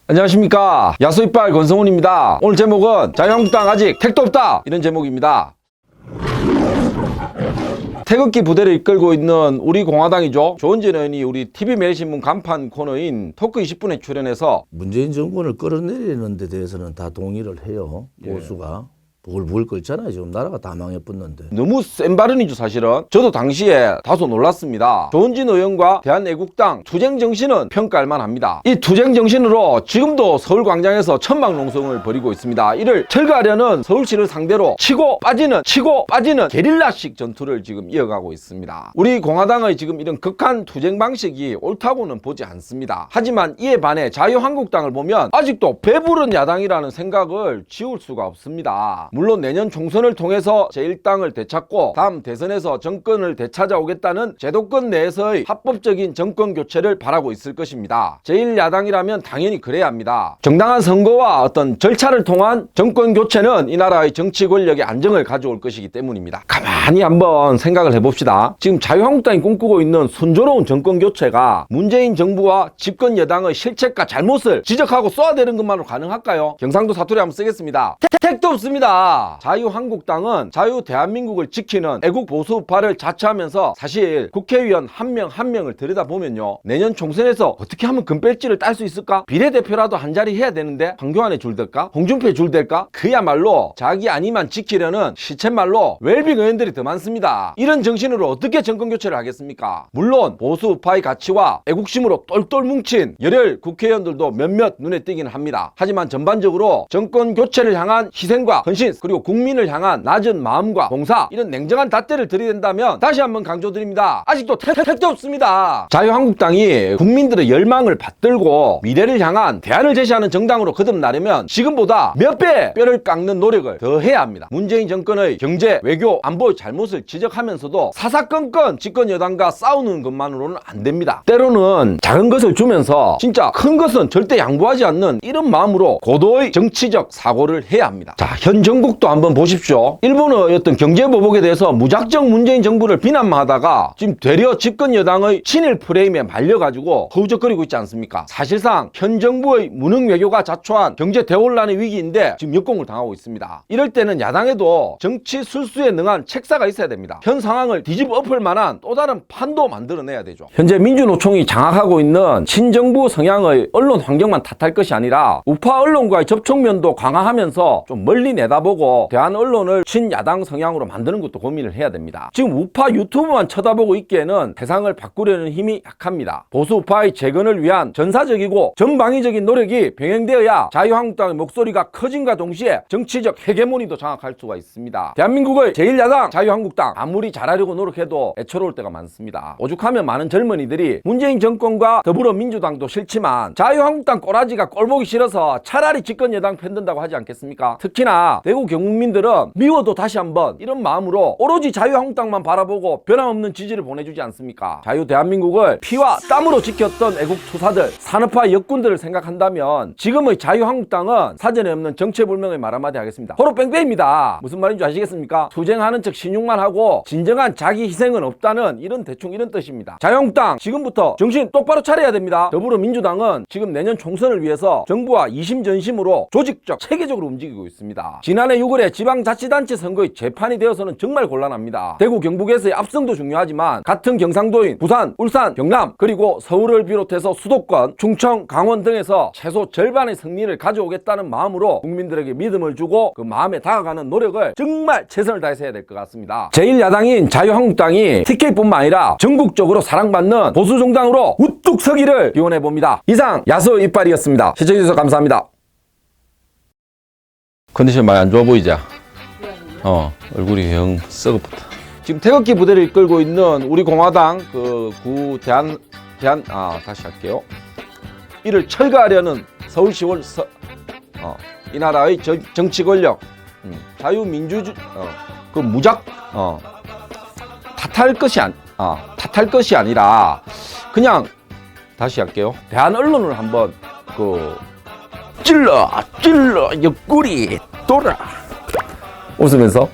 안녕하십니까, 야수이빨 권성훈입니다. 오늘 제목은 자유한국당 아직 택도 없다, 이런 제목입니다. 태극기 부대를 이끌고 있는 우리 공화당이죠. 조은진 의원이 우리 TV매일신문 간판 코너인 토크 20분에 출연해서 문재인 정권을 끌어내리는 데 대해서는 다 동의를 해요. 보수가. 부글부글 끓잖아요. 지금 나라가 다 망해붙는데. 너무 센 발언이죠, 사실은. 저도 당시에 다소 놀랐습니다. 조은진 의원과 대한애국당 투쟁 정신은 평가할 만합니다. 이 투쟁 정신으로 지금도 서울광장에서 천막농성을 벌이고 있습니다. 이를 철거하려는 서울시를 상대로 치고 빠지는 게릴라식 전투를 지금 이어가고 있습니다. 우리 공화당의 지금 이런 극한 투쟁 방식이 옳다고는 보지 않습니다. 하지만 이에 반해 자유한국당을 보면 아직도 배부른 야당이라는 생각을 지울 수가 없습니다. 물론 내년 총선을 통해서 제1당을 되찾고 다음 대선에서 정권을 되찾아오겠다는 제도권 내에서의 합법적인 정권 교체를 바라고 있을 것입니다. 제1야당이라면 당연히 그래야 합니다. 정당한 선거와 어떤 절차를 통한 정권 교체는 이 나라의 정치 권력의 안정을 가져올 것이기 때문입니다. 가만히 한번 생각을 해봅시다. 지금 자유한국당이 꿈꾸고 있는 순조로운 정권 교체가 문재인 정부와 집권 여당의 실책과 잘못을 지적하고 쏘아대는 것만으로 가능할까요? 경상도 사투리 한번 쓰겠습니다. 택도 없습니다. 자유한국당은 자유 대한민국을 지키는 애국 보수파를 자처하면서 사실 국회의원 한 명 한 명을 들여다보면요, 내년 총선에서 어떻게 하면 금배지를 딸 수 있을까? 비례대표라도 한 자리 해야 되는데 황교안에 줄 될까? 홍준표에 줄 될까? 그야말로 자기 아니만 지키려는 시쳇말로 웰빙 의원들이 더 많습니다. 이런 정신으로 어떻게 정권교체를 하겠습니까? 물론 보수파의 가치와 애국심으로 똘똘 뭉친 열혈 국회의원들도 몇몇 눈에 띄기는 합니다. 하지만 전반적으로 정권교체를 향한 희생과 헌신, 그리고 국민을 향한 낮은 마음과 봉사, 이런 냉정한 잣대를 들이댄다면 다시 한번 강조드립니다. 아직도 택도 없습니다. 자유한국당이 국민들의 열망을 받들고 미래를 향한 대안을 제시하는 정당으로 거듭나려면 지금보다 몇 배 뼈를 깎는 노력을 더 해야 합니다. 문재인 정권의 경제, 외교, 안보의 잘못을 지적하면서도 사사건건 집권 여당과 싸우는 것만으로는 안 됩니다. 때로는 작은 것을 주면서 진짜 큰 것은 절대 양보하지 않는 이런 마음으로 고도의 정치적 사고를 해야 합니다. 자, 현 전국도 한번 보십시오. 일본의 어떤 경제보복에 대해서 무작정 문재인 정부를 비난만 하다가 지금 되려 집권 여당의 친일 프레임에 말려가지고 허우적거리고 있지 않습니까? 사실상 현 정부의 무능 외교가 자초한 경제 대혼란의 위기인데 지금 역공을 당하고 있습니다. 이럴 때는 야당에도 정치 술수에 능한 책사가 있어야 됩니다. 현 상황을 뒤집어 엎을 만한 또 다른 판도 만들어내야 되죠. 현재 민주노총이 장악하고 있는 친정부 성향의 언론 환경만 탓할 것이 아니라 우파 언론과의 접촉면도 강화하면서 좀 멀리 내다보고 대한 언론을 친야당 성향으로 만드는 것도 고민을 해야 됩니다. 지금 우파 유튜브만 쳐다보고 있기에는 세상을 바꾸려는 힘이 약합니다. 보수 우파의 재건을 위한 전사적이고 전방위적인 노력이 병행되어야 자유한국당의 목소리가 커진과 동시에 정치적 헤게모니도 장악할 수가 있습니다. 대한민국의 제1야당 자유한국당, 아무리 잘하려고 노력해도 애처로울 때가 많습니다. 오죽하면 많은 젊은이들이 문재인 정권과 더불어민주당도 싫지만 자유한국당 꼬라지가 꼴보기 싫어서 차라리 집권 여당 편든다고 하지 않겠습니까? 특히나 대구 경국민들은 미워도 다시 한번 이런 마음으로 오로지 자유한국당만 바라보고 변함없는 지지를 보내주지 않습니까? 자유 대한민국을 피와 땀으로 지켰던 애국 투사들, 산업화 역군들을 생각한다면 지금의 자유한국당은 사전에 없는 정체불명의 말 한마디 하겠습니다. 호로 뺑뺑입니다. 무슨 말인지 아시겠습니까? 투쟁하는 척 신용만 하고 진정한 자기 희생은 없다는 대충 이런 뜻입니다. 자유한국당 지금부터 정신 똑바로 차려야 됩니다. 더불어민주당은 지금 내년 총선을 위해서 정부와 이심전심으로 조직적 체계적으로 움직이고 있습니다. 지난해 6월에 지방자치단체 선거의 재판이 되어서는 정말 곤란합니다. 대구 경북에서의 압승도 중요하지만 같은 경상도인 부산, 울산, 경남, 그리고 서울을 비롯해서 수도권, 충청, 강원 등에서 최소 절반의 승리를 가져오겠다는 마음으로 국민들에게 믿음을 주고 그 마음에 다가가는 노력을 정말 최선을 다해서 해야 될 것 같습니다. 제1야당인 자유한국당이 TK뿐만 아니라 전국적으로 사랑받는 보수정당으로 우뚝 서기를 기원해봅니다. 이상 야수 이빨이었습니다. 시청해주셔서 감사합니다. 컨디션 많이 안 좋아 보이지? 얼굴이 영 썩어붙어. 지금 태극기 부대를 이끌고 있는 우리 공화당 다시 할게요. 이를 철거하려는 서울시월 이 나라의 정치 권력, 자유민주주 탓할 것이 아니라 그냥 다시 할게요. 대한 언론을 한번 찔러 옆구리 돌아 웃으면서